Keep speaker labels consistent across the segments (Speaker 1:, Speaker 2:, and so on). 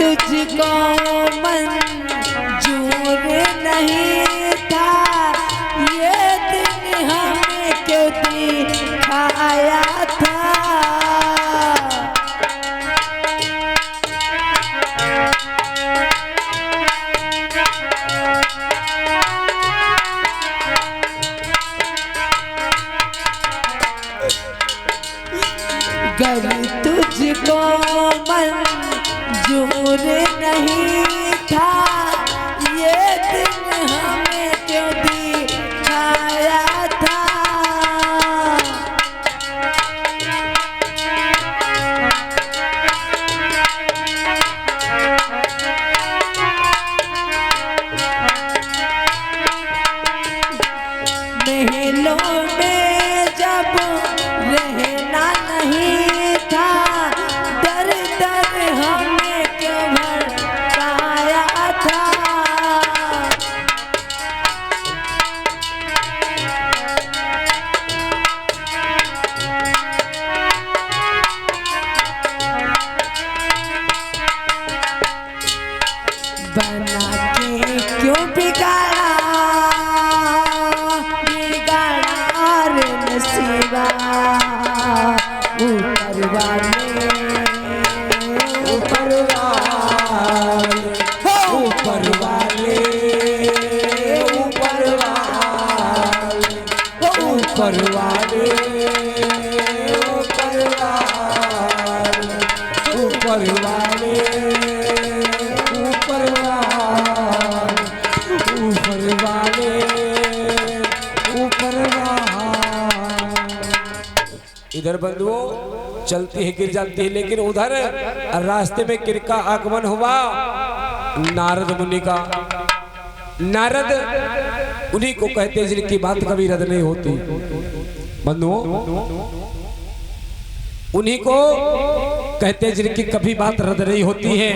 Speaker 1: तुझको मंजूर नहीं था, ये दिन हमें क्यों दिखाया था। गर तुझको मंजूर नहीं था, ये दिन हमें क्यों दिखाया था। महलों में जब रहना नहीं था, दर दर हमें क्यों भटकाया था। बना के क्यों बिगाड़ा, बिगाड़ा रे नसीबा। ऊपर वाले, ऊपर वाले, ऊपर वाले, ऊपर वाले, ऊपर वाले, ऊपर वाले, ऊपर वाले, ऊपर वाले, ऊपर वाले। इधर बंधुओं चलती है गिर जाती है, लेकिन उधर रास्ते में किरका आगमन हुआ नारद मुनि का। नारद उन्हीं को कहते हैं जिनकी बात कभी रद्द नहीं होती। बंधुओं उन्हीं को कहते हैं जिनकी कभी बात रद्द नहीं होती है,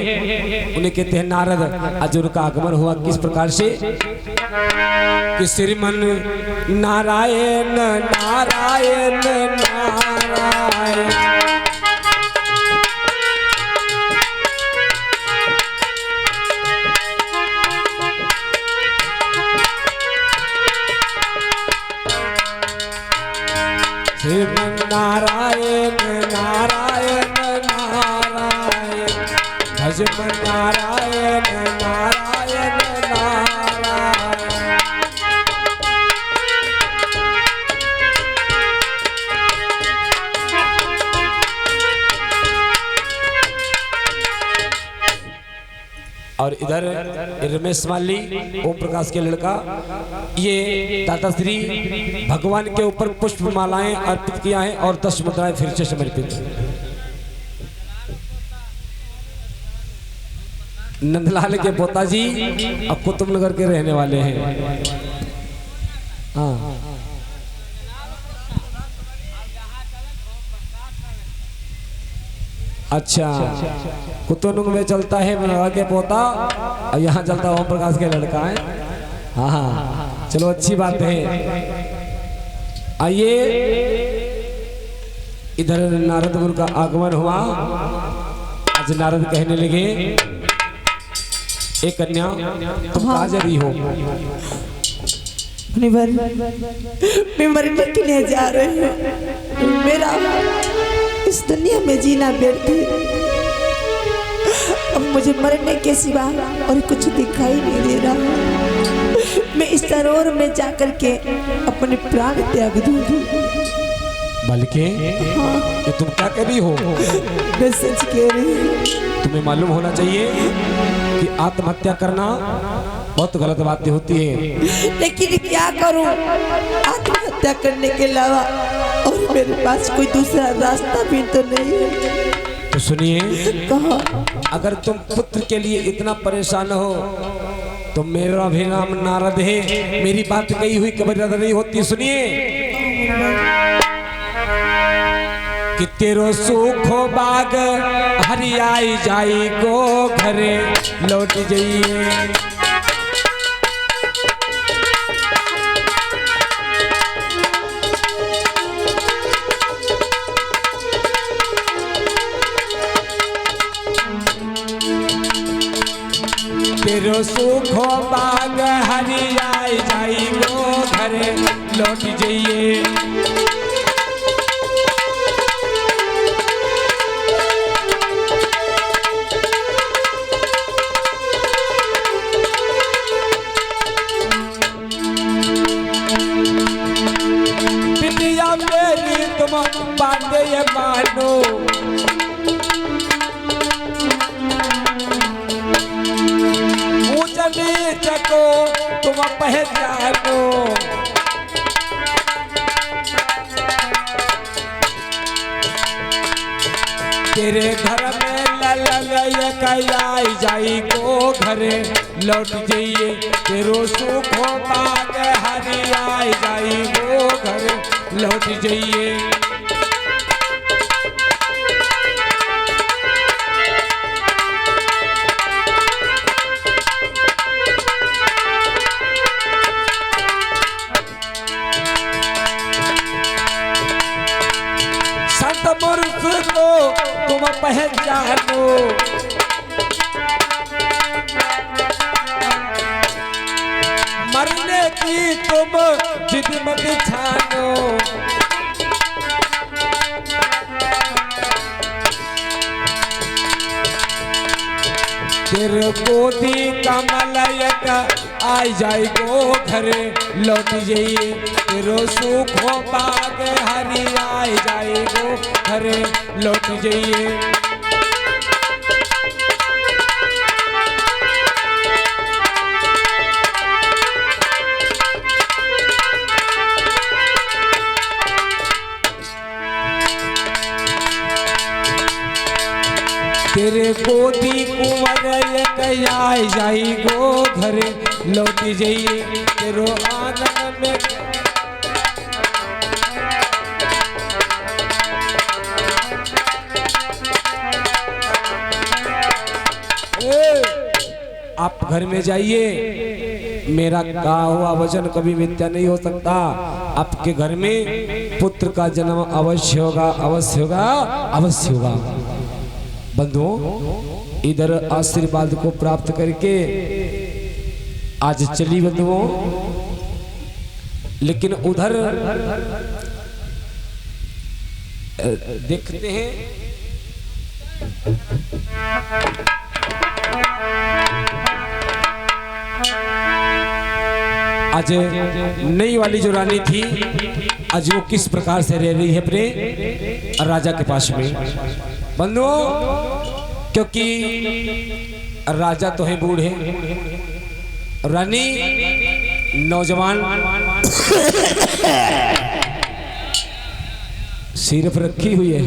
Speaker 1: उन्हें कहते हैं नारद। आज उनका आगमन हुआ किस प्रकार से कि श्रीमन नारायण नारायण नारायण। श्रीमन नारायण नारायण नारायण, भजमन नारायण नारायण नारायण। और इधर रमेश माली ओम प्रकाश के लड़का, ये दादा श्री भगवान के ऊपर पुष्प मालाएं अर्पित किया है और 10 मुद्राएं फिर से समर्पित। नंदलाल के पोता जी अब कुतुबनगर के रहने वाले हैं। हाँ अच्छा, कुतुबनगर में चलता है मनवा के पोता और यहाँ चलता ओम प्रकाश के लड़का है। हाँ हाँ चलो अच्छी बात है। आइए इधर नारद मुनि का आगमन हुआ। आज नारद कहने लगे, एक कन्या तुम काजरी हो।
Speaker 2: मैं मरने के लिए जा रही हूँ। मेरा इस दुनिया में जीना व्यर्थ है। अब मुझे मरने के सिवा और कुछ दिखाई नहीं दे रहा। मैं इस सरोवर में जाकर के अपने प्राण त्याग दूंगी।
Speaker 1: बल्कि
Speaker 2: हाँ,
Speaker 1: तुम क्या कह रही हो?
Speaker 2: मैं सच कह रही हूँ।
Speaker 1: तुम्हें मालूम होना चाहिए कि आत्महत्या करना बहुत गलत बातें होती है।
Speaker 2: लेकिन क्या करूं, आत्महत्या करने के अलावा और मेरे पास कोई दूसरा रास्ता भी तो नहीं है।
Speaker 1: तो सुनिए,
Speaker 2: कहा
Speaker 1: अगर तुम पुत्र के लिए इतना परेशान हो तो मेरा भी नाम नारद है। मेरी बात कही हुई कभी रद्द नहीं होती। सुनिए कि तेरो सुखो बाग हरियाई जाई को घरे लौट जाइए। तेरो सुखो बाग हरियाई जाई गो घरे लौट जाइए। पिटिया मेरी तुम बातें ये मानो, नीच को तुम पहचानो। तेरे घर में आई जाई को घरे लौट जाइए। तेरो सुखो बाग हरी आई जाई को घरे लौट जाइए। पुरुष को तुम पहचानो, मरने की तुम जिद मत ठानो। तेरे गोदी कमलयक आई जाई गो घरे लौट जाइए। तेरो सुखो बाग हरी आई जाई गो घरे लौट जाइए। तेरे गोदी कुंवर आई जाई गो घरे लौट जाइए। तेरो आंगन में आप घर में जाइए। मेरा कहा हुआ वचन कभी मिथ्या नहीं हो सकता। आपके घर में पुत्र का जन्म अवश्य होगा, अवश्य होगा, अवश्य होगा। बंधुओं, इधर आशीर्वाद को प्राप्त करके आज चली बंधुओं, लेकिन उधर देखते हैं आज नई वाली जो रानी थी, आज वो किस प्रकार से रह रही है अपने राजा के पास में। बंधुओं, क्योंकि राजा तो है बूढ़े, रानी नौजवान सिर्फ रखी हुई है।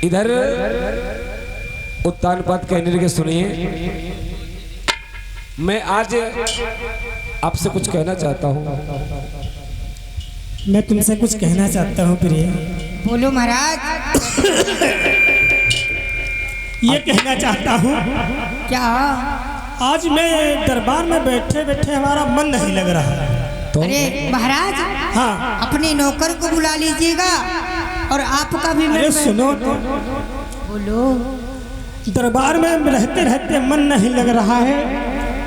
Speaker 1: इधर उत्तान पात कहने लगे, सुनिए, मैं आज आपसे कुछ कहना चाहता हूँ।
Speaker 3: मैं तुमसे कुछ कहना चाहता हूँ प्रिय।
Speaker 4: बोलो महाराज।
Speaker 3: ये कहना चाहता हूँ,
Speaker 4: क्या?
Speaker 3: आज मैं दरबार में बैठे बैठे हमारा मन नहीं लग रहा।
Speaker 1: तो?
Speaker 4: अरे महाराज,
Speaker 3: हाँ,
Speaker 4: अपने नौकर को बुला लीजिएगा और आपका भी
Speaker 3: अरे सुनो तो,
Speaker 4: बोलो।
Speaker 3: दरबार में रहते रहते मन नहीं लग रहा है,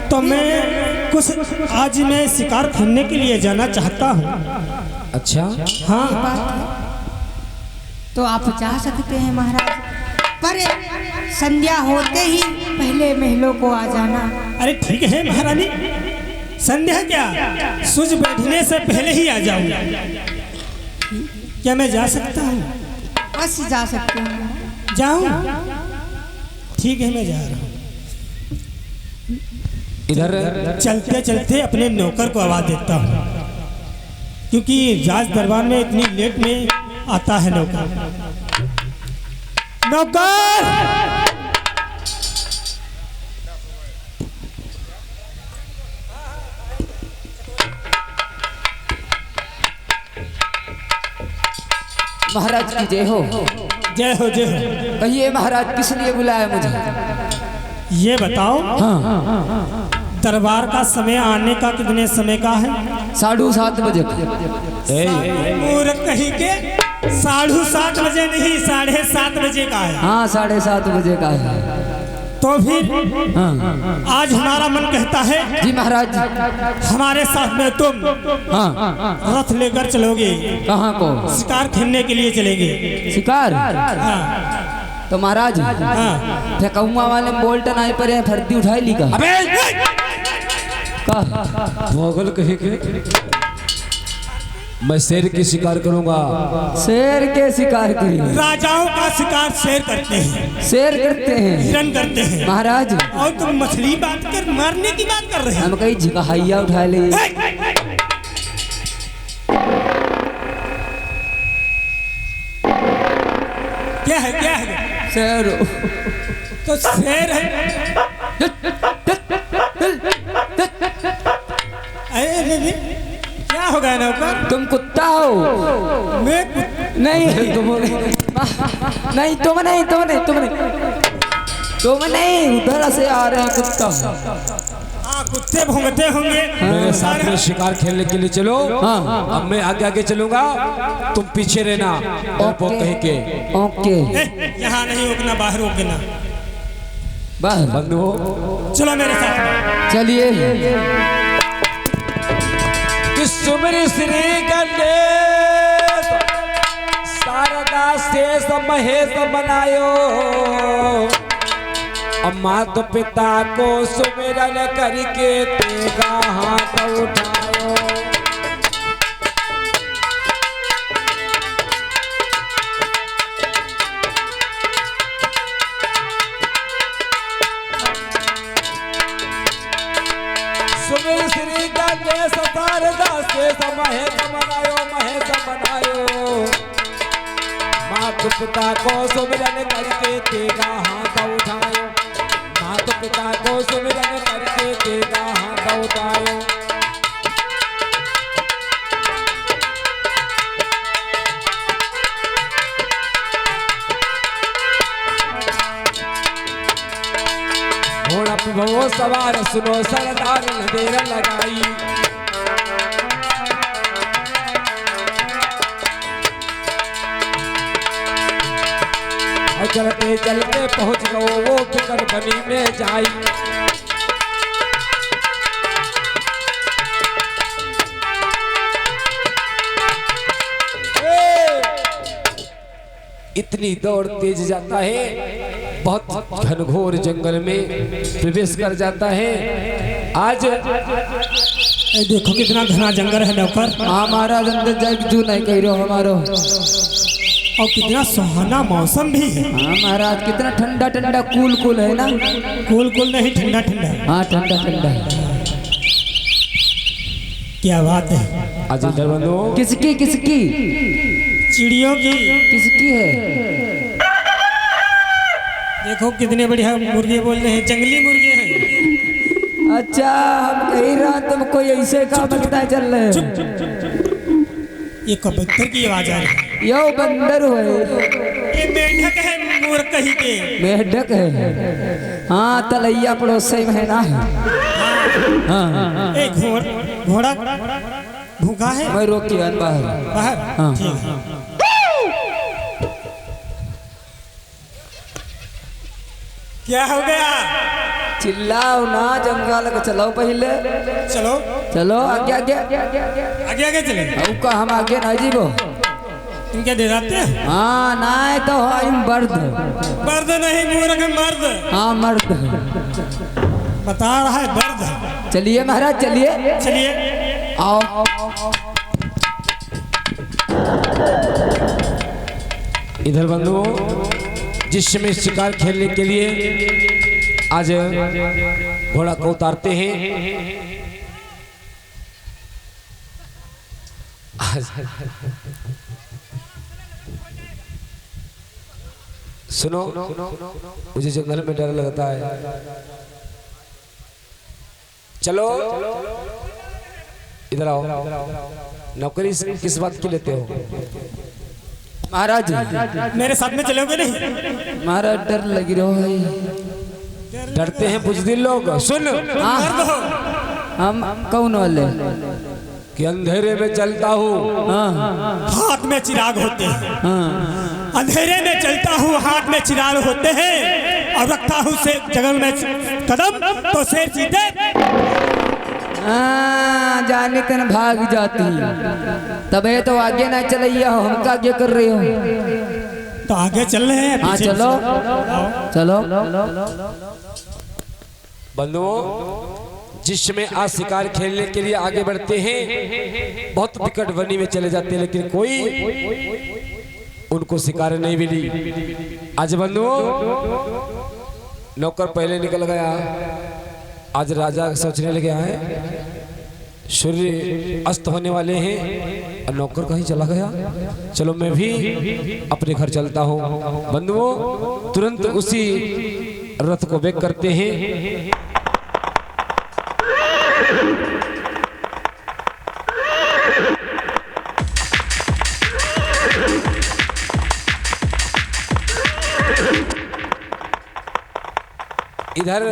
Speaker 3: तो मैं कुछ आज मैं शिकार करने के लिए जाना चाहता हूँ।
Speaker 1: अच्छा,
Speaker 3: हाँ,
Speaker 4: तो आप जा सकते हैं महाराज, पर संध्या होते ही पहले महलों को आ जाना।
Speaker 3: अरे ठीक है महारानी, संध्या क्या, सूझ बैठने से पहले ही आ जाऊंगा। क्या मैं जा सकता हूँ?
Speaker 4: बस जा सकते हैं।
Speaker 3: जाऊँ? ठीक है, मैं जा रहा हूँ।
Speaker 1: इधर
Speaker 3: चलते चलते अपने नौकर को आवाज देता हूँ, क्योंकि राज दरबार में इतनी लेट में आता है नौकर। नौकर!
Speaker 5: महाराज की जय हो।
Speaker 3: जय हो, जय हो।
Speaker 5: कहिए महाराज, किस लिए बुलाया मुझे?
Speaker 3: ये बताओ, दरबार का समय आने का कितने समय का है?
Speaker 5: 7:30 बजे।
Speaker 3: मूर्ख कहीं के 7:30 बजे नहीं 7:30 बजे का है।
Speaker 5: हाँ 7:30 बजे का है।
Speaker 3: तो फिर
Speaker 5: हाँ
Speaker 3: आज हमारा मन कहता है
Speaker 5: जी महाराज।
Speaker 3: हमारे साथ में तुम
Speaker 5: हाँ
Speaker 3: रथ लेकर चलोगे,
Speaker 5: कहाँ को?
Speaker 3: शिकार खेलने के लिए चलेंगे।
Speaker 5: शिकार?
Speaker 3: हाँ
Speaker 5: तो महाराज
Speaker 3: हाँ
Speaker 5: फेकौआ वाले में बोल्टन आए पर फर्दी उठाई ली का?
Speaker 1: अबे
Speaker 5: का
Speaker 1: भोगल कहे के मैं शेर की शिकार करूंगा।
Speaker 5: शेर के शिकार की?
Speaker 3: राजाओं का शिकार शेर करते हैं,
Speaker 5: शेर करते हैं,
Speaker 3: हिरन करते हैं।
Speaker 5: महाराज
Speaker 3: और तुम मछली बात कर मारने की बात कर रहे हो।
Speaker 5: हम कहीं झिकाइया उठा ले।
Speaker 3: क्या है क्या है?
Speaker 5: शेर
Speaker 3: तो शेर है। अरे क्या हो गया नौकर?
Speaker 5: तुम कुत्ता हो?
Speaker 3: मैं
Speaker 5: नहीं तुम नहीं, तुम नहीं, तुम नहीं, तुम नहीं, तुम नहीं, उधर से आ रहे हैं कुत्ता।
Speaker 3: हाँ कुत्ते भौंकते होंगे।
Speaker 1: मेरे साथ में शिकार खेलने के लिए चलो।
Speaker 5: हाँ।
Speaker 1: अब मैं आगे आगे चलूंगा, तुम पीछे रहना। वो कहे के
Speaker 5: ओके
Speaker 3: यहाँ नहीं रुकना, बाहर रुकना।
Speaker 5: बाहर
Speaker 1: बंधु हो
Speaker 3: चलो मेरे साथ।
Speaker 5: चलिए।
Speaker 1: सुमर श्री गणेश शारदा शेष महेश बनायो, माता पिता को सुमिरन करके तेगा हाथ उठायो। सुमिर श्री गणेश शारदा शेष महेश बनायो, महेश बनायो, माता पिता को सुमिरन करके तेगा हाथ उठायो, माता पिता को सुमिरन करके तेगा हाथ उठायो। घोड़ा पे भवो सवार सुनो सरदार न देर लगाई, और चलते चलते पहुंच गओ वो फिकर बनी में जाई। इतनी दौड़ तेज जाता है, बहुत घनघोर जंगल में प्रवेश कर जाता है। आज
Speaker 3: देखो कितना घना जंगल है नौकर।
Speaker 5: हाँ महाराज अंदर जाए जू नहीं कह रहे हमारो।
Speaker 3: और कितना सुहाना मौसम भी है।
Speaker 5: हाँ महाराज कितना ठंडा ठंडा कूल कूल है ना?
Speaker 3: कूल कूल नहीं, ठंडा ठंडा।
Speaker 5: हाँ ठंडा ठंडा।
Speaker 3: क्या बात है।
Speaker 1: आज इधर बंधु
Speaker 5: किसकी किसकी?
Speaker 3: चिड़ियों की।
Speaker 5: किसकी है?
Speaker 3: देखो कितने बढ़िया मुर्गे बोल रहे हैं, जंगली मुर्गे हैं।
Speaker 5: अच्छा हम कहीं रहा तुम कोई ऐसे का बकता चल रहे।
Speaker 3: ये कबूतर की आवाज आ रही है।
Speaker 5: यो बंदर हुए।
Speaker 3: ये मेढक है, मोर कही के।
Speaker 5: मेढक है। हाँ तलैया पड़ोसी में है ना। हाँ
Speaker 3: एक घोड़ा भूखा है।
Speaker 5: मैं रोक के बाहर।
Speaker 3: बाहर
Speaker 5: हाँ।
Speaker 3: ठीक है। क्या हो गया?
Speaker 5: चिल्लाओ ना, जंगल के चलो पहले।
Speaker 3: चलो
Speaker 5: चलो आगे आगे
Speaker 3: आगे आगे चले।
Speaker 5: का हम आगे ना जीवो।
Speaker 3: तुम क्या दे जाते हैं?
Speaker 5: हाँ ना तो हम मर्द।
Speaker 3: मर्द नहीं मूर्ख, मर्द।
Speaker 5: हाँ मर्द।
Speaker 3: बता रहा है मर्द।
Speaker 5: चलिए महाराज चलिए।
Speaker 3: चलिए
Speaker 5: आओ।
Speaker 1: इधर बंधु जिस समय शिकार खेलने के लिए आज घोड़ा को उतारते हैं। सुनो, मुझे जंगल में डर लगता है। चलो इधर आओ। नौकरी किस बात की लेते हो
Speaker 5: महाराज?
Speaker 3: मेरे साथ में चलोगे नहीं?
Speaker 5: महाराज डर लगी रहो है।
Speaker 1: डरते हैं बुजदिल लोग। सुन
Speaker 5: हाँ हम कौन वाले?
Speaker 1: कि अंधेरे में चलता हूँ
Speaker 3: हाथ में चिराग होते हैं। अंधेरे में चलता हूँ, हाथ में चिराग होते हैं, और रखता हूँ से जगह में कदम तो शेर जीते।
Speaker 5: जाने तन भाग जाती तबे तो आगे ना चलैया हो, हम आगे कर रहे हो।
Speaker 3: तो आगे चल रहे हैं।
Speaker 5: हाँ चलो चलो।
Speaker 1: बंधुओं, जिसमें आज शिकार खेलने के लिए आगे बढ़ते हैं, बहुत विकट वनी में चले जाते हैं, लेकिन कोई उनको शिकार नहीं मिली। आज बंधुओं, नौकर पहले निकल गया। आज राजा सोचने लगे हैं सूर्य अस्त होने वाले हैं और नौकर कहीं चला गया, चलो मैं भी अपने घर चलता हूँ। बंधुओं, तुरंत उसी रथ को वेग करते हैं। इधर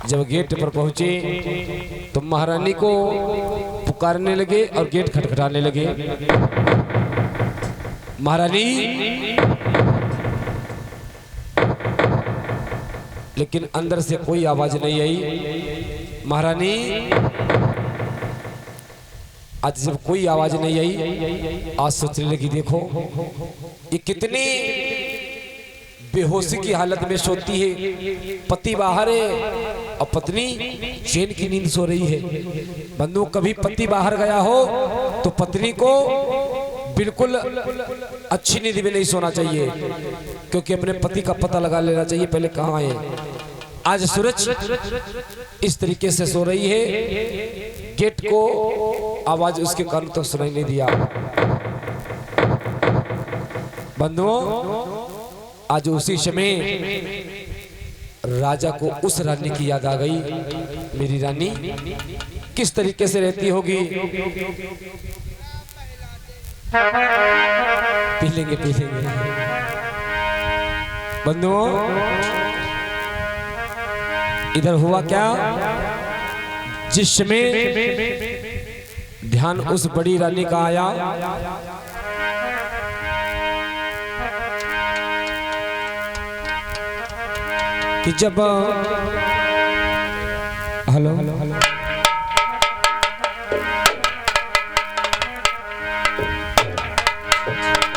Speaker 1: जब गेट पर पहुंचे तो महारानी को पुकारने लगे और गेट खटखटाने लगे। महारानी, लेकिन अंदर से कोई आवाज नहीं आई। महारानी, आज जब कोई आवाज नहीं आई, आज सोचने लगी देखो ये कितनी बेहोशी की हालत में सोती है। पति बाहर है और पत्नी चैन की नींद सो रही है। बंधु, कभी पति बाहर गया हो तो पत्नी को बिल्कुल अच्छी नींद में नहीं सोना चाहिए, क्योंकि अपने पति का पता लगा लेना चाहिए पहले कहाँ है। आज सूरज इस तरीके से सो रही है, गेट को आवाज उसके कानों तक सुनाई नहीं दिया। बंधुओं, आज उसी समय राजा को उस रानी की याद आ गई। मेरी रानी किस तरीके से रहती होगी। पी लेंगे पी लेंगे। बंधुओं, इधर हुआ क्या, जिस समय ध्यान उस बड़ी रानी का आया, कि जब हेलो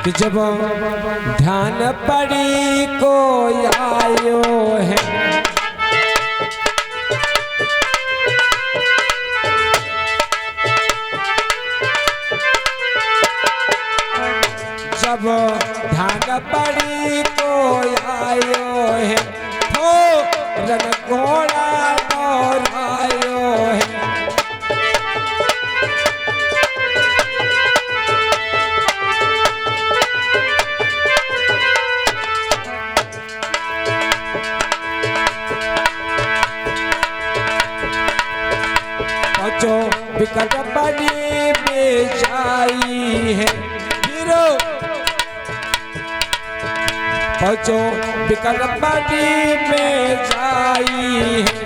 Speaker 1: कि जब ध्यान पड़ी को आयो है, जब ध्यान पड़ी को आयो है, रन घोड़ा दौड़ायो है। जो विकट बनी बेचाई है, हीरो जो विकट बनी बेचाई है।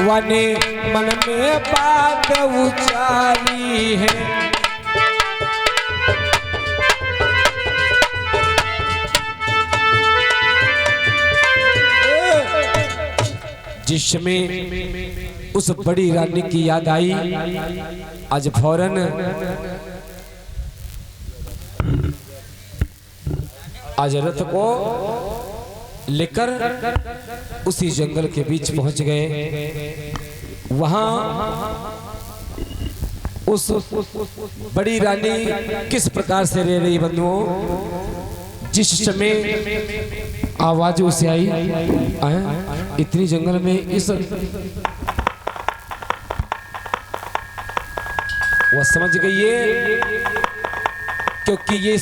Speaker 1: वने मन में बात उचारी है, जिसमें उस बड़ी रानी की याद आई। आज फौरन आज रथ को लेकर उसी जंगल के बीच पहुंच गए। वहां उस बड़ी रानी किस प्रकार से रह रही बंधुओं, जिस समय आवाज उसे आई, इतनी जंगल में इस वह समझ गई है, क्योंकि ये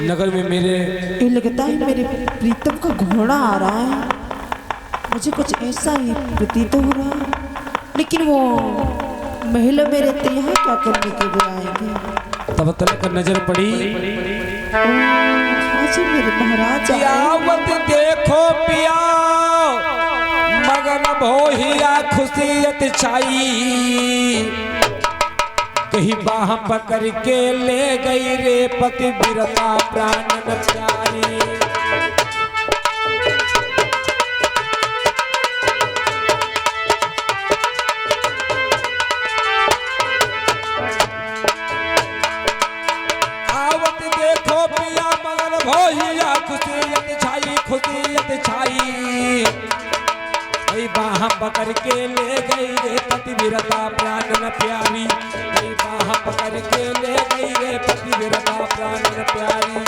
Speaker 1: नगर में मेरे
Speaker 2: ये लगता है मेरे प्रीतम का घोड़ा आ रहा है, मुझे कुछ ऐसा ही प्रतीत हो रहा है। लेकिन वो महिला मेरे यहाँ क्या करने के लिए आएंगे।
Speaker 1: तब तक नजर पड़ी
Speaker 2: अच्छा मेरे महाराज आए।
Speaker 1: पियावत देखो पिया मगन भोहिया खुशियत छाई कहीं बाह पकड़ के ले गई रे पति बिरता प्राणन प्यारी आवत देखो पिया मगन भोहिया खुशियत छाई बाह पकड़ के ले गई रे पति बिरता प्राणन प्यारी बाह पकड़ के ले गई रे पति बिरता प्राणन प्यारी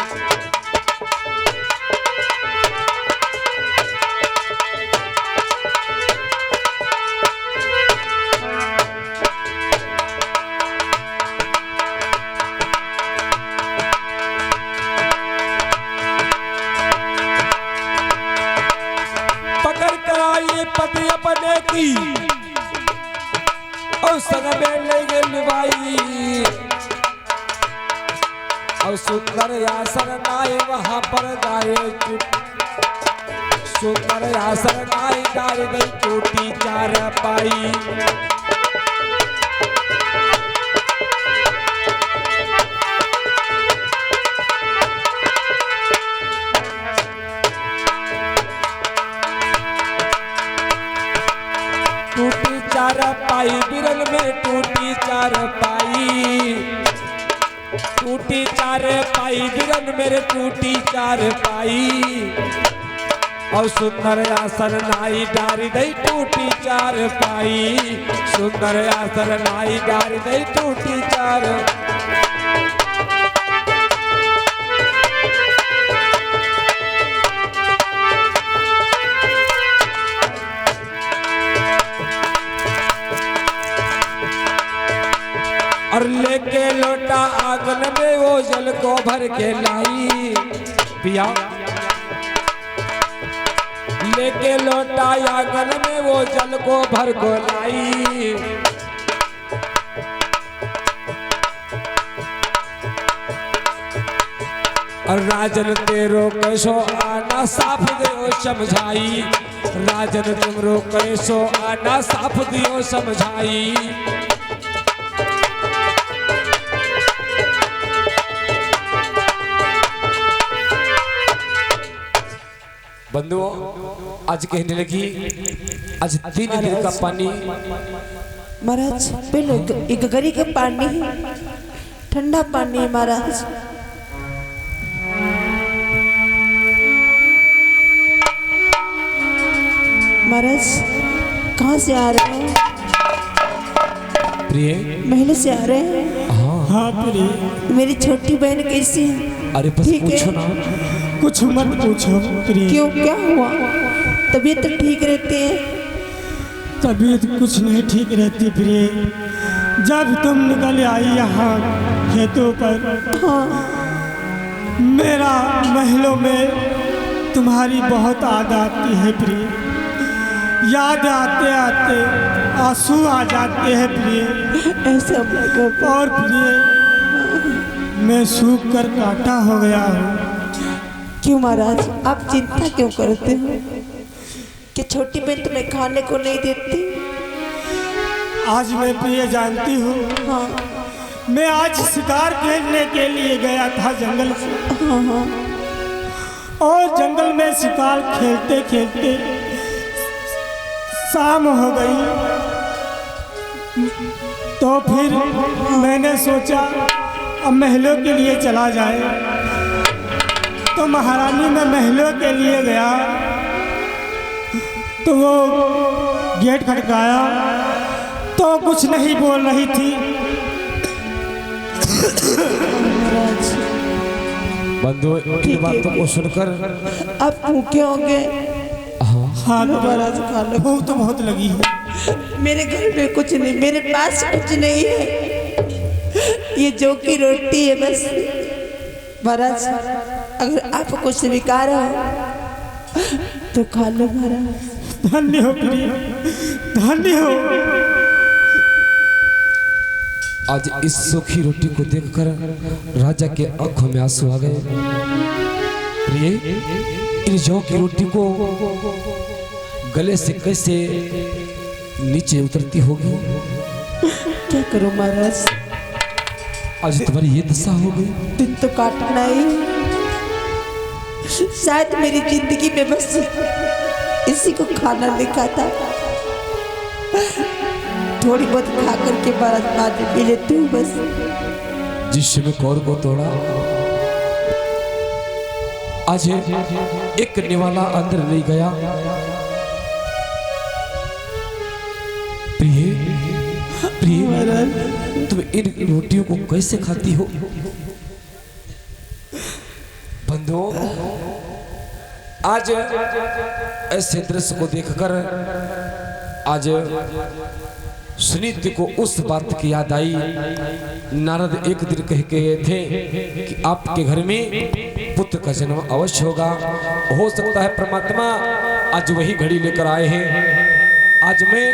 Speaker 1: पति अपने की और संग में ले गए निभाई और सुंदर आसन नाई वहां पर गाए सुंदर आसन नाई गाए गई चोटी चार पाई चार पाई बिरल में टूटी चार पाई बिरल मेरे टूटी चार पाई और सुंदर आसन नाई डारी दई टूटी चार पाई सुंदर आसन नाई डारी दई टूटी चार और लेके लोटा आंगन में वो जल को भर के लाई पिया लेके लोटा आंगन में वो जल को भर को लाई और राजन तेरो कैसो आना साफ दियो समझाई राजन तुमरो कैसो आना साफ दियो समझाई बंधुओं आज कहने लगी आज 3 दिन का पानी
Speaker 2: महाराज पहले एक गरी का पानी ठंडा पानी है महाराज महाराज कहाँ से आ रहे हैं
Speaker 1: प्रिय
Speaker 2: महल से आ रहे हैं
Speaker 3: हाँ प्रिय
Speaker 2: मेरी छोटी बहन कैसी है
Speaker 1: अरे बस
Speaker 2: ठीक है?
Speaker 1: पूछो ना
Speaker 3: कुछ मत पूछो प्रिय
Speaker 2: क्यों क्या हुआ तबीयत तो ठीक रहती है
Speaker 3: तबीयत कुछ नहीं ठीक रहती प्रिय जब तुम निकल आई यहाँ खेतों पर
Speaker 2: हाँ
Speaker 3: मेरा महलों में तुम्हारी बहुत याद आती है प्रिय याद आते आते आंसू आ जाते हैं प्रिय
Speaker 2: ऐसा मत करो।
Speaker 3: और प्रिय मैं सूख कर काटा हो गया हूँ
Speaker 2: क्यों महाराज आप चिंता क्यों करते हो कि छोटी बहन तुम्हें खाने को नहीं देती
Speaker 3: आज मैं प्रिय जानती हूँ
Speaker 2: हाँ
Speaker 3: मैं आज शिकार खेलने के लिए गया था जंगल से
Speaker 2: हाँ हाँ
Speaker 3: और जंगल में शिकार खेलते खेलते शाम हो गई तो फिर मैंने सोचा अब महलों के लिए चला जाए तो महारानी में महलों के लिए गया तो वो गेट खटकाया तो कुछ नहीं बोल रही थी
Speaker 1: बंधु की बातों को सुनकर
Speaker 2: आप भूखे होंगे
Speaker 3: हाँ
Speaker 2: महाराज खा लो
Speaker 3: भूख तो बहुत लगी है
Speaker 2: मेरे घर में कुछ नहीं मेरे पास कुछ नहीं है ये जो की रोटी है बस महाराज अगर आपको कुछ स्वीकार हो तो खा लो महाराज
Speaker 3: धन्य हो प्रिय धन्य हो
Speaker 1: आज इस सूखी रोटी को देखकर राजा के आंखों में आंसू आ गए। प्रिय, इन जौ की रोटी को गले से कैसे नीचे उतरती होगी?
Speaker 2: क्या करूं महाराज,
Speaker 1: आज तुम्हारी ये दशा हो गई।
Speaker 2: दिन तो काटना ही, शायद मेरी जिंदगी में बस इसी को खाना लिखा था। थोड़ी बहुत खा करके महाराज पानी पी लेती हूँ बस।
Speaker 1: जिसमें कौर को तोड़ा, आज एक निवाला अंदर नहीं गया। प्रिय, प्रिय, तुम इन रोटियों को कैसे खाती हो? बंधुओं, आज ऐसे दृश्य को देखकर आज सुनीति को उस बात की याद आई। नारद एक दिन कह के थे कि आपके घर में पुत्र का जन्म अवश्य होगा। हो सकता है परमात्मा आज वही घड़ी लेकर आए हैं। आज मैं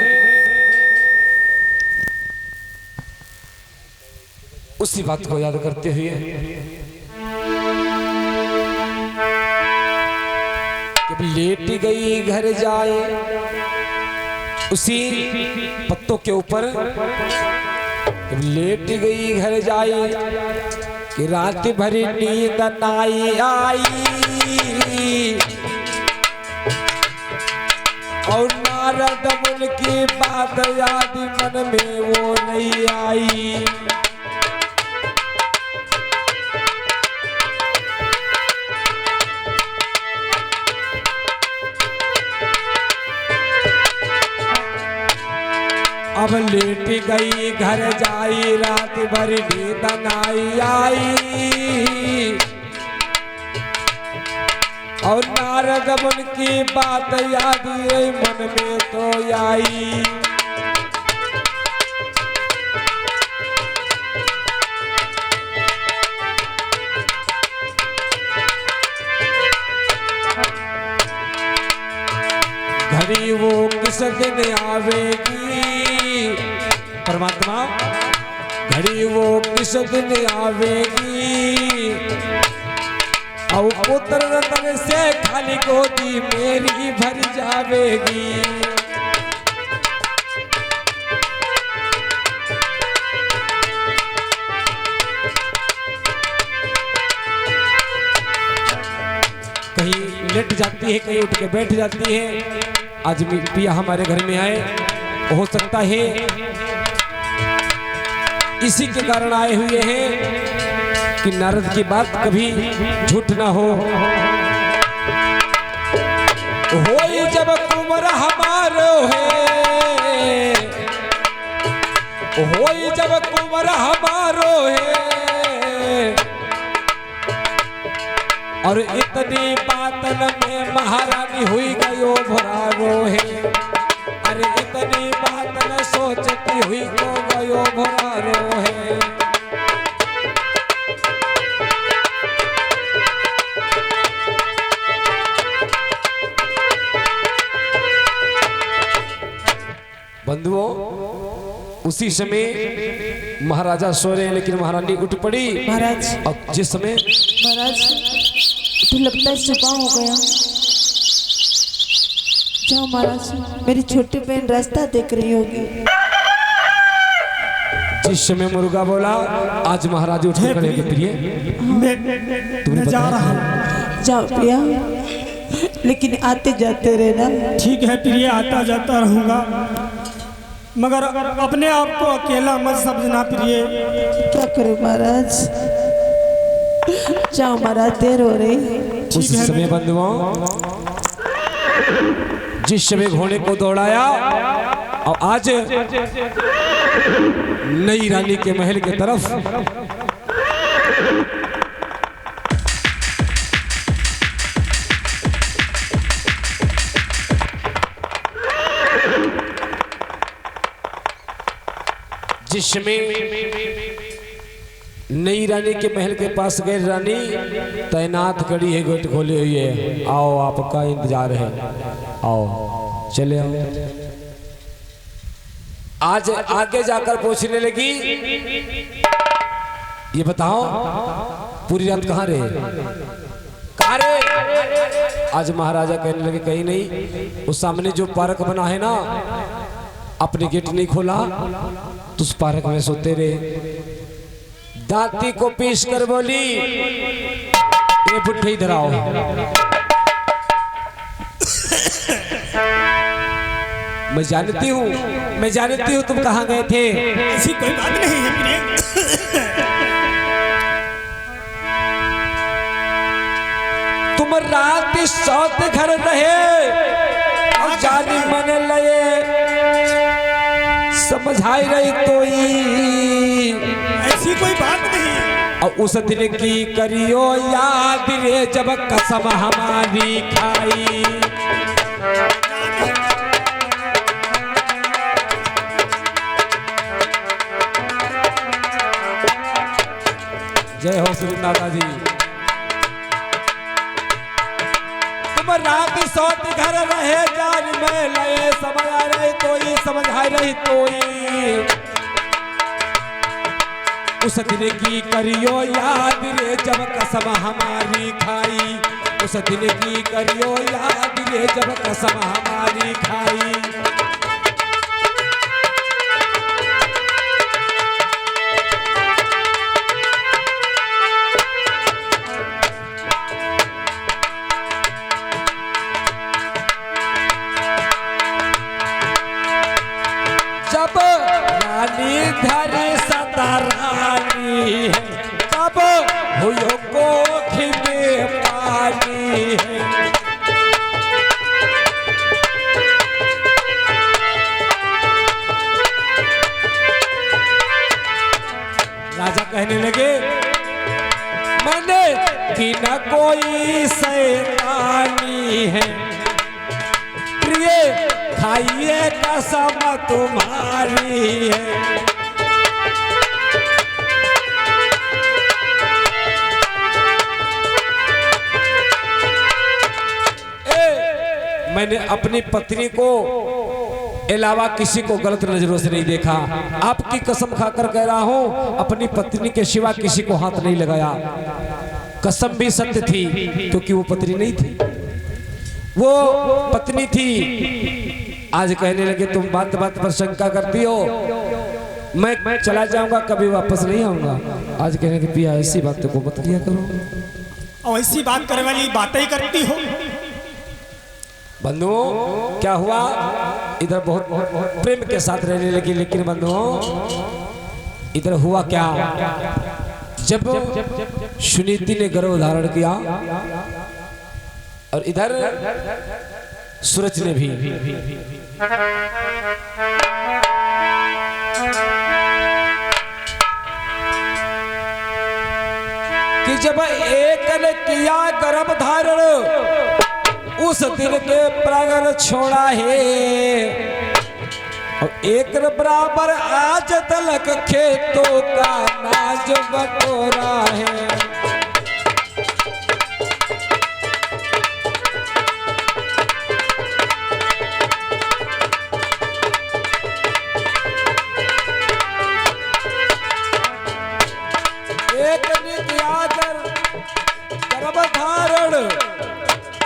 Speaker 1: उसी बात को याद करते हुए जब लेट गई घर जाए उसी पत्तों के ऊपर, जब लेट गई घर जाए कि रात भरी नींद नाई आई और नारद मुनि की बात याद मन में वो नहीं आई। अब लेट गई घर जाई रात भर नींद नाई आई और नारद मुनि की बात याद मन में तो आई। घड़ी वो किस दिन आवेगी परमात्मा, घड़ी वो किस दिन आवेगी और पुत्र रतन से खाली गोदी मेरी भर जावेगी। कहीं लेट जाती है, कहीं उठ के बैठ जाती है। आज पिया हमारे घर में आए, हो सकता है इसी के कारण आए हुए हैं कि नारद की बात कभी झूठ ना हो। होई जब कुंवर हमारो है, होई जब कुंवर हमारो है और इतनी बातन में महारानी हुई गयो भरारो है। अरे इतनी बातन सोचती हुई को गयो भरारो है। बंधुओं, उसी समय महाराजा सो रहे लेकिन महारानी उठ पड़ी।
Speaker 2: महाराज,
Speaker 1: और जिस समय
Speaker 2: महाराज तो लगता है सुबह हो गया। जाओ महाराज, मेरी छोटी बहन रास्ता देख रही होगी।
Speaker 1: जिस समय मुर्गा बोला आज महाराज उठ कर खड़े। प्रिय,
Speaker 3: मैं जा रहा हूँ।
Speaker 2: जाओ प्रिया, लेकिन आते जाते रहना।
Speaker 3: ठीक है प्रिय, आता जाता रहूँगा, मगर अपने आप को अकेला मत समझना प्रिय।
Speaker 1: क्या करूं महाराज, जाओ महाराज, देर हो रही। उस समय बंधुओं, जिस समय घोड़े को दौड़ाया और आज नई रानी के महल के तरफ जिसमें नई रानी के महल के पास गए। रानी तैनात खड़ी है, गेट खोली हुई है। आओ, आपका इंतजार है, आओ, चले आओ। आज आगे जाकर पूछने लगी, ये बताओ पूरी रात कहाँ रहे? कहाँ रहे? आज महाराजा कहने लगे कहीं नहीं, उस सामने जो पार्क बना है ना, अपने गेट नहीं खोला तो उस पार्क में सोते रहे। दांती को पीस कर बोली, ये बुढ़े इधर आओ। मैं जानती हूँ तुम कहाँ गए थे।
Speaker 3: ऐसी कोई बात नहीं है प्रिय।
Speaker 1: तुम रात सौत घर रहे और जानी मन लगे, समझाई रही कोई,
Speaker 3: ऐसी कोई बात नहीं।
Speaker 1: और उस दिन की करियो याद रे जब कसम हमारी खाई। जय हो श्री माता जी। तुम रात सौत घर रहे जान में लए, समझा रही कोई, समझा रही कोई, उस दिन की करियो याद रे जब कसम हमारी खाई। उस दिन की करियो याद रे जब कसम हमारी खाई। जब रानी धरी सदा रानी है, तब हुयो कोख में पानी है। राजा कहने लगे, मैंने कि न कोई शैतानी है, प्रिय खाइए कसम तुम्हारी है। मैंने अपनी पत्नी को अलावा किसी को गलत नजरों से नहीं देखा। आपकी कसम खाकर कह रहा हूं, अपनी पत्नी के सिवा किसी को हाथ नहीं लगाया। कसम भी सत्य थी क्योंकि वो पत्नी नहीं थी, वो पत्नी थी। आज कहने लगे तुम बात बात पर शंका करती हो, मैं चला जाऊंगा, कभी वापस नहीं आऊंगा। आज कहने के पिया ऐसी बातों को मत किया करो,
Speaker 3: और ऐसी बात करने वाली बातें ही करती हो।
Speaker 1: बंधुओं क्या हुआ, इधर बहुत प्रेम के साथ रहने लगी, लेकिन बंधुओं इधर हुआ क्या, जब सुनीति ने गर्भ धारण किया और इधर सूरज ने भी, कि जब एक ने किया गर्भ धारण, उस दिन के प्रागर छोड़ा है, और एक बराबर आज तलक खेतों का नाज बटोरा है। एक ने किया गर्भ धारण,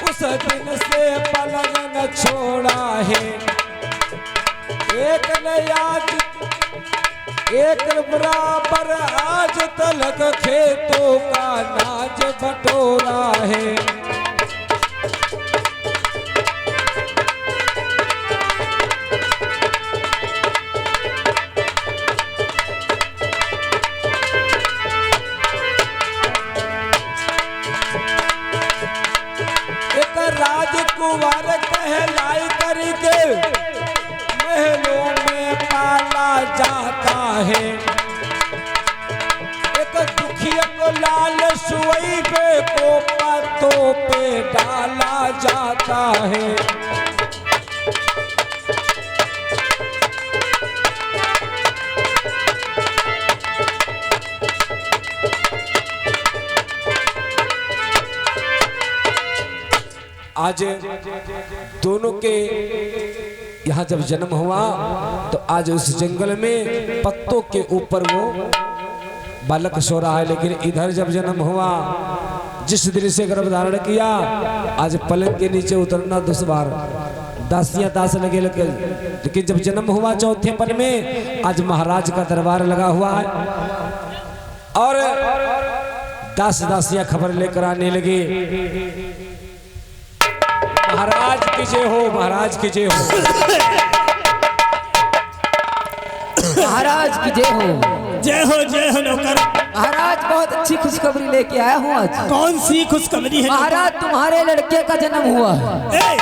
Speaker 1: उस दिन से पलंग न छोड़ा है। एक ने आज एक बराबर आज तलक खेतों का नाज बटोरा है। राजकुमार कहलाई करके महलों में पाला जाता है, एक दुखिया को लाल सुई पे को पत्तों पे डाला जाता है। आज दोनों के यहाँ जब जन्म हुआ तो आज उस जंगल में पत्तों के ऊपर वो बालक सो रहा है। लेकिन इधर जब जन्म हुआ, जिस दिन से गर्भ धारण किया, आज पलंग के नीचे उतरना दुश्वार, दासियां दास लगे लगे। लेकिन जब जन्म हुआ चौथे पल में, आज महाराज का दरबार लगा हुआ है और दास दासियां खबर लेकर आने लगे, महाराज की जय हो, महाराज की जय हो,
Speaker 5: महाराज की जय हो।
Speaker 3: जय हो नौकर।
Speaker 5: महाराज बहुत अच्छी खुशखबरी लेके आया हूँ आज।
Speaker 3: कौन सी खुशखबरी है?
Speaker 5: महाराज तुम्हारे लड़के का जन्म हुआ है।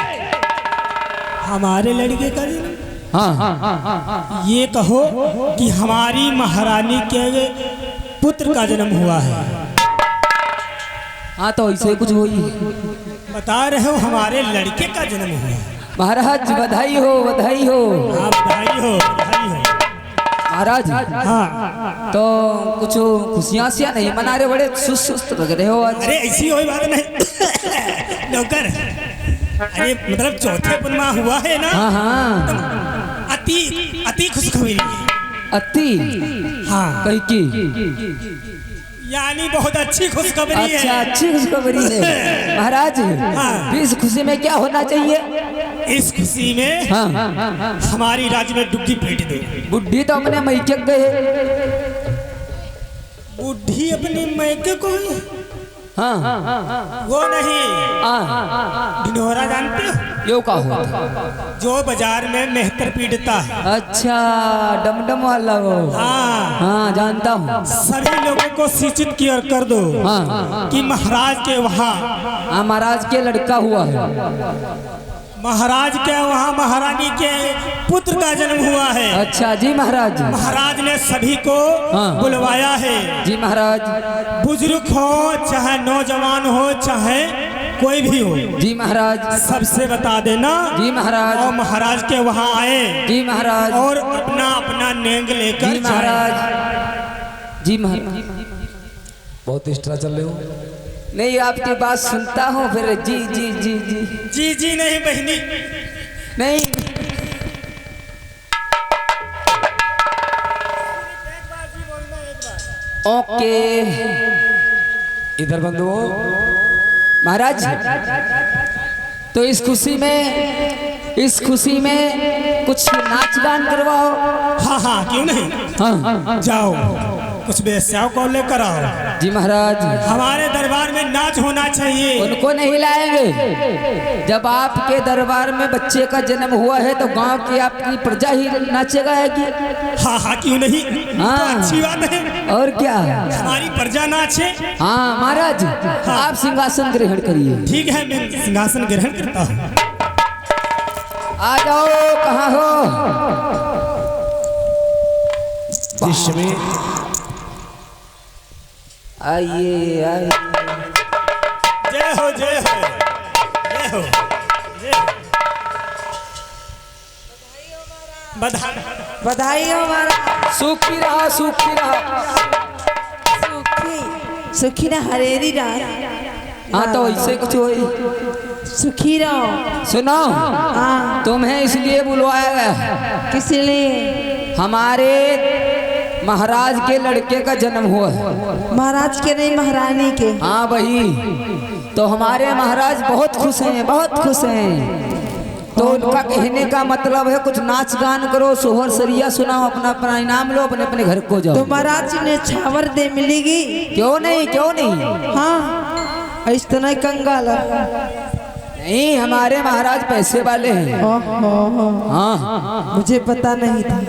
Speaker 3: हमारे लड़के का जन्म?
Speaker 5: हाँ,
Speaker 3: ये कहो कि हमारी महारानी के पुत्र का जन्म हुआ है।
Speaker 5: हाँ तो ऐसे कुछ हुई।
Speaker 3: बता रहे हो हमारे लड़के का जन्म हुआ है।
Speaker 5: महाराज बधाई हो, बधाई हो।
Speaker 3: हाँ, बधाई हो, बधाई हो।
Speaker 5: महाराज
Speaker 3: हाँ,
Speaker 5: तो कुछ खुशियाँ सियाँ नहीं मना रहे, बड़े सुस्त लग रहे हो आज।
Speaker 3: अरे ऐसी कोई बात नहीं नौकर। अरे मतलब चौथे पुनमा हुआ है ना।
Speaker 5: हाँ हाँ,
Speaker 3: अति अति खुशखबरी है।
Speaker 5: अति?
Speaker 3: हाँ,
Speaker 5: कहीं की
Speaker 3: यानी बहुत अच्छी खुशखबरी है।
Speaker 5: अच्छा, अच्छी खुशखबरी है महाराज।
Speaker 3: हाँ।
Speaker 5: इस खुशी में क्या होना चाहिए?
Speaker 3: इस खुशी में
Speaker 5: हाँ,
Speaker 3: हमारी राज्य में डुग्गी पीट दो।
Speaker 5: बुढ़ी तो अपने मैके गए।
Speaker 3: बुढ़ी अपनी मैके को?
Speaker 5: हाँ,
Speaker 3: वो नहीं,
Speaker 5: हाँ,
Speaker 3: ढिंढोरा जानते हो?
Speaker 5: यो का हो?
Speaker 3: जो बाजार में मेहतर पीटता है।
Speaker 5: अच्छा, डमडम वाला वो।
Speaker 3: हाँ,
Speaker 5: हाँ, जानता हूँ।
Speaker 3: सभी लोगों को सूचित किया कर दो
Speaker 5: हाँ,
Speaker 3: कि महाराज के वहाँ,
Speaker 5: हाँ, महाराज के लड़का हुआ है।
Speaker 3: महाराज के वहाँ महारानी के पुत्र का जन्म हुआ है।
Speaker 5: अच्छा जी महाराज।
Speaker 3: महाराज ने सभी को
Speaker 5: हाँ।
Speaker 3: बुलवाया है।
Speaker 5: जी महाराज।
Speaker 3: बुजुर्ग हो चाहे नौजवान हो चाहे कोई भी हो,
Speaker 5: जी महाराज।
Speaker 3: सबसे बता देना।
Speaker 5: जी महाराज।
Speaker 3: और महाराज के वहाँ आए।
Speaker 5: जी महाराज।
Speaker 3: और अपना अपना नेंग लेकर
Speaker 5: जी महाराज। जी महाराज।
Speaker 1: बहुत एक्स्ट्रा चल रहे हो।
Speaker 5: नहीं, आपकी बात सुनता हूँ फिर। जी जी जी जी
Speaker 3: जी जी नहीं बहनी,
Speaker 5: नहीं। ओके
Speaker 1: इधर बंधुओं,
Speaker 5: महाराज, तो इस खुशी में कुछ नाच गान करवाओ।
Speaker 3: हाँ हाँ क्यों नहीं।
Speaker 5: हाँ,
Speaker 3: जाओ कुछ बेस्याओं को लेकर आओ।
Speaker 5: जी महाराज।
Speaker 3: हमारे दरबार में नाच होना चाहिए।
Speaker 5: उनको नहीं लाएंगे। जब आपके दरबार में बच्चे का जन्म हुआ है तो गांव की आपकी प्रजा ही नाचे गाएगी।
Speaker 3: हाँ हाँ क्यों नहीं।
Speaker 5: हाँ।
Speaker 3: तो अच्छी बात है।
Speaker 5: और क्या,
Speaker 3: हमारी प्रजा नाचे।
Speaker 5: हाँ महाराज। आप सिंहासन ग्रहण करिए।
Speaker 3: ठीक है, मैं सिंहासन ग्रहण करता हूँ।
Speaker 5: आ जाओ, कहाँ हो?
Speaker 1: दृश्य में
Speaker 5: आइए आइए।
Speaker 3: जय हो जय हो जय हो जय हो।
Speaker 2: बधाई हो महाराज।
Speaker 5: सुखी रहा, सुखी रहा।
Speaker 2: सुखी ना हरेरी रात।
Speaker 5: हाँ तो ऐसे कुछ होई।
Speaker 2: सुखी रहो।
Speaker 5: सुनो,
Speaker 2: हाँ,
Speaker 5: तुम्हें इसलिए बुलवाया गया,
Speaker 2: किस लिए?
Speaker 5: हमारे महाराज के लड़के का जन्म हुआ है।
Speaker 2: महाराज के नहीं, महारानी के।
Speaker 5: हाँ वही तो। हमारे महाराज बहुत खुश हैं, बहुत खुश हैं। तो उनका कहने का मतलब है कुछ नाच गान करो, सोहर सरिया सुनाओ, अपना अपना इनाम लो, अपने अपने घर को जाओ।
Speaker 2: तो महाराज ने छावर दे मिलेगी?
Speaker 5: क्यों नहीं, क्यों नहीं।
Speaker 2: हाँ, इस तरह कंगाल।
Speaker 5: नहीं, हमारे महाराज पैसे वाले हैं। हाँ,
Speaker 2: मुझे पता नहीं था।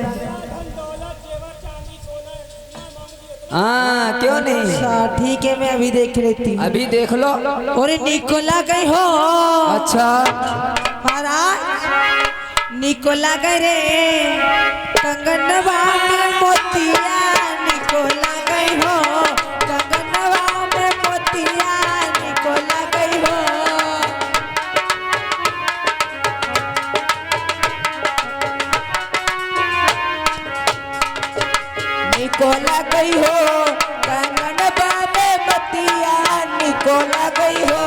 Speaker 5: हाँ, क्यों नहीं।
Speaker 2: अच्छा ठीक है, मैं अभी देख लेती हूँ।
Speaker 5: अभी देख लो।
Speaker 2: और निकोला गई हो।
Speaker 5: अच्छा
Speaker 2: महाराज, निकोला गए रे कंगनवा में मोतिया। निकोला गई हो कंगनवा में मोतिया। निकोला गई हो। निकोला गई हो कंगनवा में मोतिया। निकोला गई हो।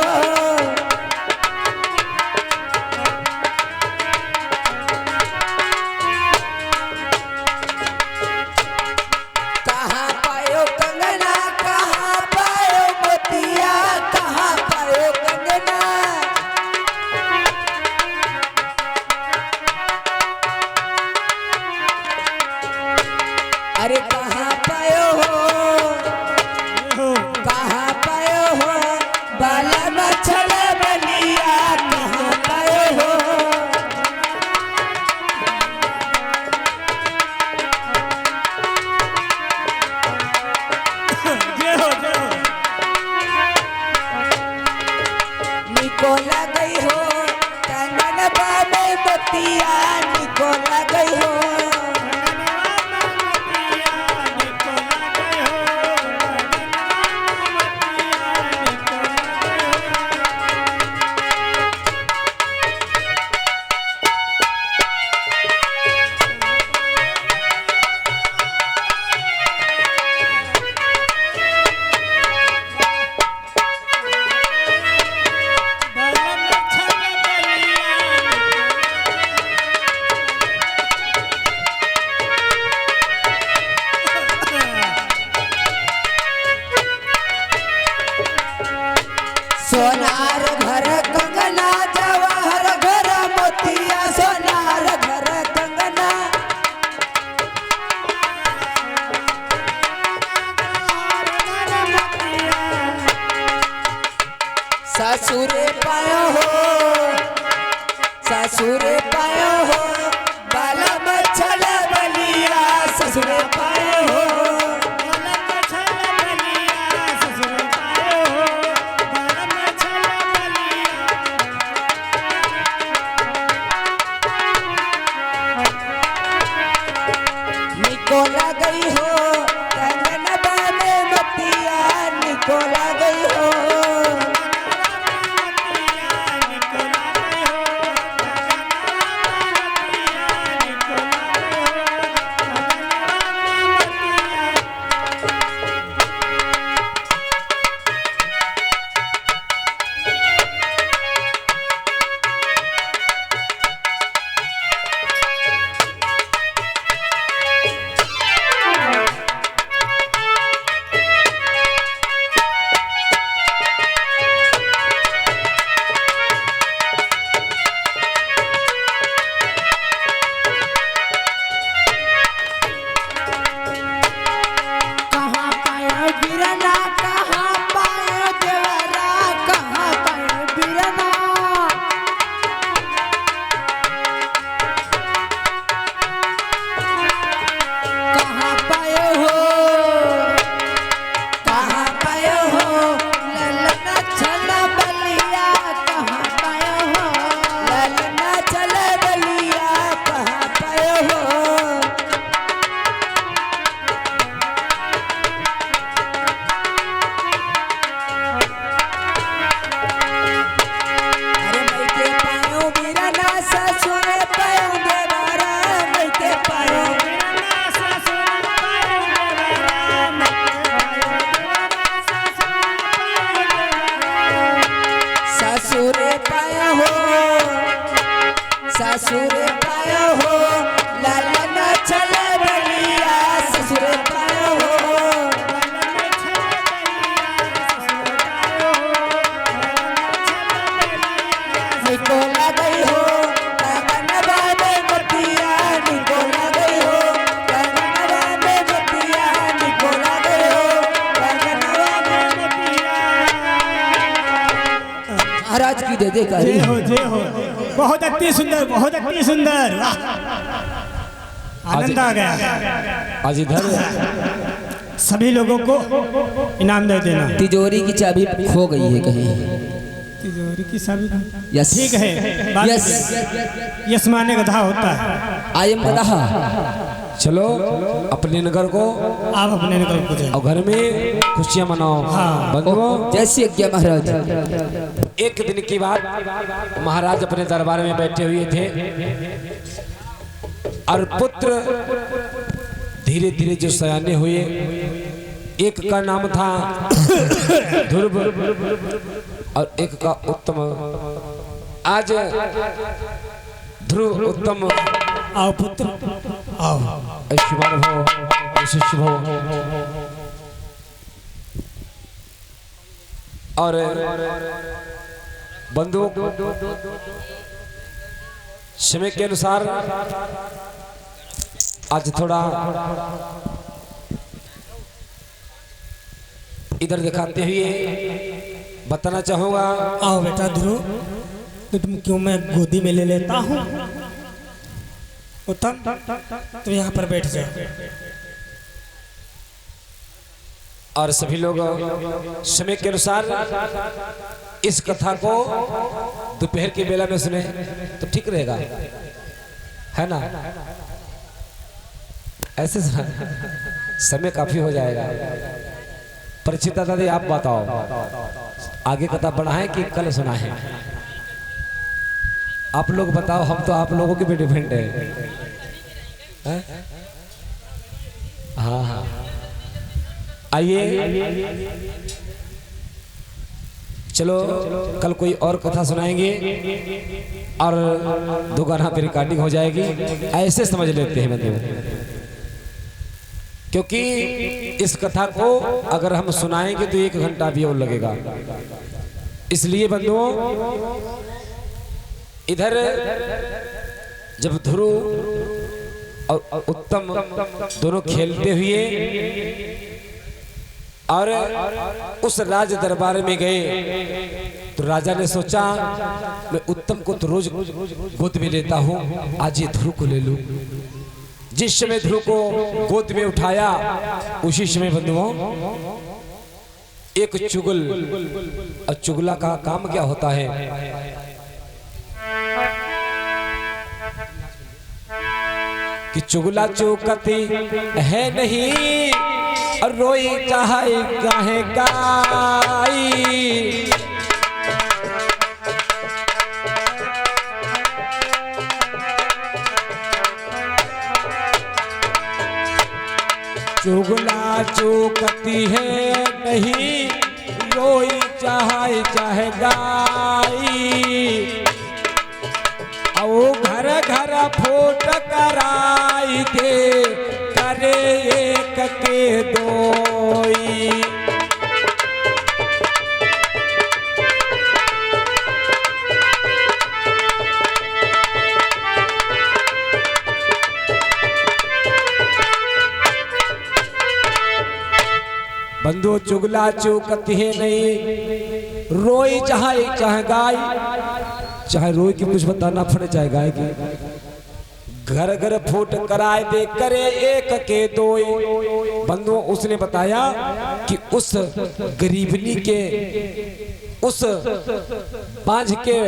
Speaker 5: अरे कहाँ पायो हो, कहाँ पायो हो बाला मछल बलिया, कहाँ पायो हो। निको लगई हो कंगन बाबे बतिया, निको लगई हो। सोनार घर कंगना जवाहर घर मोतिया, सोनार घर कंगना। ससुरे पायो हो, ससुरे पायो हो बाला मछल बलिया, ससुरे पायो हो। निको लगई हो कंगन बाबे बतिया, निको लगई हो। ससुरे पायो हो लालन चल बलिया, ससुरे पायो हो। निको लगई हो कंगन बाबे बतिया, निको लगई हो कंगन बाबे बतिया, निको लगई हो कंगन बाबे बतिया। महाराज की दे का
Speaker 3: जय हो जय हो। बहुत अति सुंदर, बहुत अति सुंदर, आनंद आ गया।
Speaker 1: आज इधर
Speaker 3: सभी लोगों को इनाम दे देना।
Speaker 5: तिजोरी की चाबी खो गई है कहीं।
Speaker 3: तिजोरी की चाबी,
Speaker 5: यस
Speaker 3: ठीक है,
Speaker 5: यस
Speaker 3: यस माने गधा होता है।
Speaker 5: आई एम गधा।
Speaker 1: चलो अपने नगर को,
Speaker 3: आप अपने निकल को जाओ
Speaker 1: और घर में खुशियां मनाओ।
Speaker 3: हाँ।
Speaker 1: बंधुओं,
Speaker 5: जैसी आज्ञा महाराज।
Speaker 1: एक दिन की बात, महाराज अपने दरबार में बैठे हुए थे और पुत्र धीरे धीरे जो सयाने हुए, एक का नाम था ध्रुव और एक का उत्तम। आज ध्रुव उत्तम
Speaker 3: आओ पुत्र आओ।
Speaker 1: शुभान भव, शिष्य भव। और बंधुओं, समय के अनुसार आज थोड़ा इधर दिखाते हुए बताना चाहूंगा।
Speaker 3: आओ बेटा ध्रुव, तो तुम क्यों मैं गोदी में ले लेता हूँ। उत्तम, तो यहाँ पर बैठ जाओ।
Speaker 1: और सभी लोग समय के अनुसार इस कथा को दोपहर की बेला में सुने तो ठीक रहेगा, है ना? ऐसे समय काफी हो जाएगा। परिचित दादी आप बताओ, आगे कथा बढ़ाएं कि कल सुनाएं? आप लोग बताओ, हम तो आप लोगों के भी डिपेंड है। हाँ हाँ, आइए चलो कल कोई और कथा सुनाएंगे और 2 गाना पे रिकॉर्डिंग हो जाएगी, ऐसे समझ लेते हैं बंधुओं। क्योंकि इस कथा को अगर हम सुनाएंगे तो 1 घंटा भी और लगेगा। इसलिए बंधुओं, इधर जब ध्रुव और उत्तम दोनों खेलते हुए और उस राज दरबार में गए तो राजा ने सोचा मैं उत्तम को तो रोज गोद में लेता हूँ, आज ये ध्रुव को ले लूं। जिस समय ध्रुव को गोद में उठाया उसी समय बंधुओं एक चुगल, और चुगला का काम क्या होता है कि चुगला चौकती है नहीं और रोई चाहे काहे गाई। चुगला चौकती है नहीं रोई चाहे गाई। ओ घर घर फोट कराई दे करे एक के दोई। बंधु चुगला चौकती है नहीं रोई चाहे गाय, चाहे रोई की कुछ बताना पड़े चाहे गाय की। घर घर फूट कराए दे करे एक के दोई। बंधुओं उसने बताया कि उस गरीबनी के उस बांझ के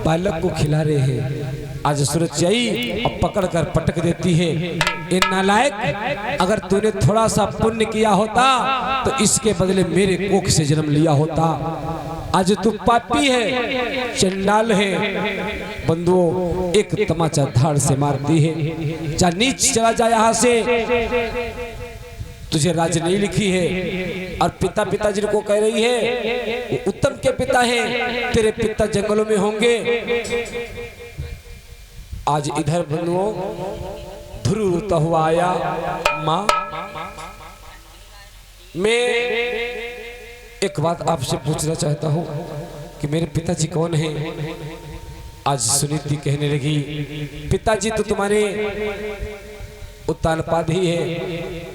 Speaker 1: बालक को खिला रहे हैं। आज सुरचाई अब पकड़ कर पटक देती है। ये नालायक, अगर तूने थोड़ा सा पुण्य किया होता तो इसके बदले मेरे कोख से जन्म लिया होता। आज तू पापी है, चंडाल है। बंधुओं एक तमाचा धाड़ से मारती है। जा नीच चला जा यहाँ से, तुझे राज नहीं लिखी है। और पिताजी को कह रही है वो उत्तम के पिता हैं, तेरे पिता जंगलों में होंगे। आज इधर बंधुओं ध्रुव रोता हुआ आया, माँ मैं एक बात आपसे पूछना चाहता हूँ कि मेरे पिताजी कौन हैं? आज सुनीति कहने लगी पिताजी तो तुम्हारे उत्तानपाद ही है,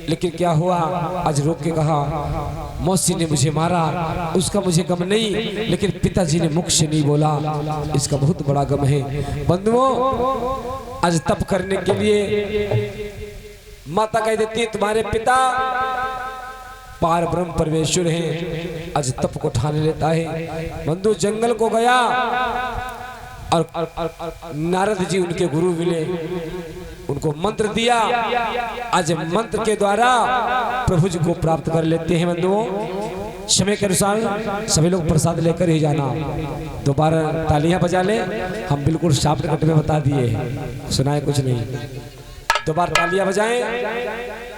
Speaker 1: लेकिन क्या हुआ? आज रोक के कहा मौसी ने मुझे मारा, उसका मुझे गम नहीं, लेकिन पिताजी ने मुख से नहीं बोला, इसका बहुत बड़ा गम है। बंधुओं आज तप करने के लिए माता कह देती है तुम्हारे पिता पार ब्रह्म परमेश्वर हैं। आज तप को ठाने लेता है। बंधु जंगल को गया और नारद जी उनके गुरु मिले, उनको मंत्र दिया। आज मंत्र के द्वारा प्रभु जी को प्राप्त कर लेते हैं। बंधुओं समय के अनुसार सभी लोग प्रसाद लेकर ही जाना। दोबारा तालियां बजा ले, हम बिल्कुल शॉर्टकट में बता दिए, सुनाए कुछ नहीं। दोबारा तालियां बजाएं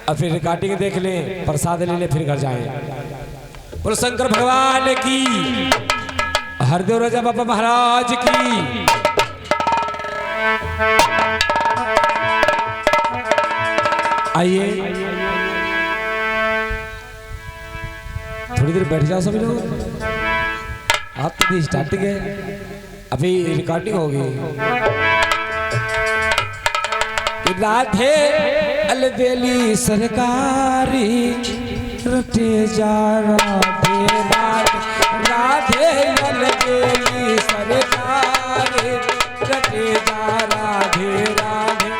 Speaker 1: और फिर रिकॉर्डिंग देख लें, प्रसाद ले लें, फिर घर जाएं। बोलो शंकर भगवान की, हरदेव राजा बाबा महाराज की। आइए थोड़ी देर बैठ जाओ सभी लोग। आप तो स्टार्टिंग है, अभी रिकॉर्डिंग होगी। राधे अलबेली सरकारी रटे जा राधे राधे राधे अलबेली सरकार रटे जा राधे राधे।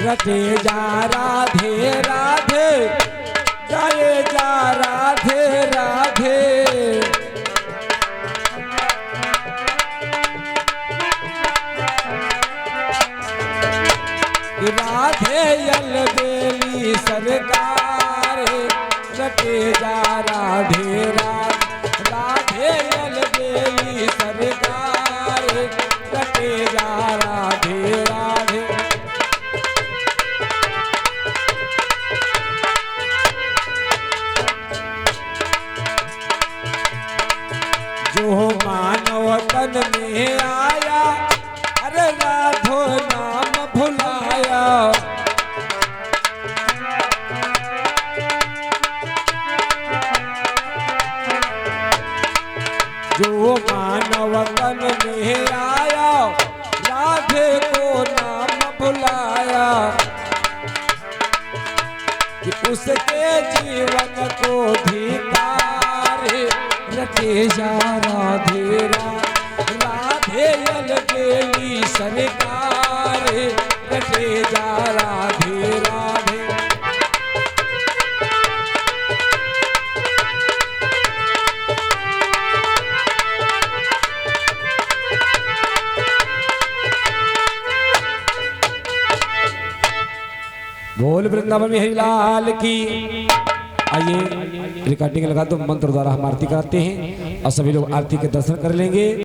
Speaker 1: रटे जा राधे राधे गाए जा राधे राधे। राधे अलबेली सरकार रटे जा राधे राधे राधे अलबेली सरकार रटे जा राधे राधे। जो मानव तन में आया अरे राधो नाम भुलाया। जो मानव तन में आया राधे को नाम भुलाया कि उसके जीवन को धिक्कारे रटे जा राधे राधे अलबेली सरकार रटे जा राधे राधे। बोल वृंदावन में हरिलाल की। आइए रिकॉर्डिंग लगा दो, मंत्र द्वारा हम आरती कराते हैं और सभी लोग आरती के दर्शन कर लेंगे।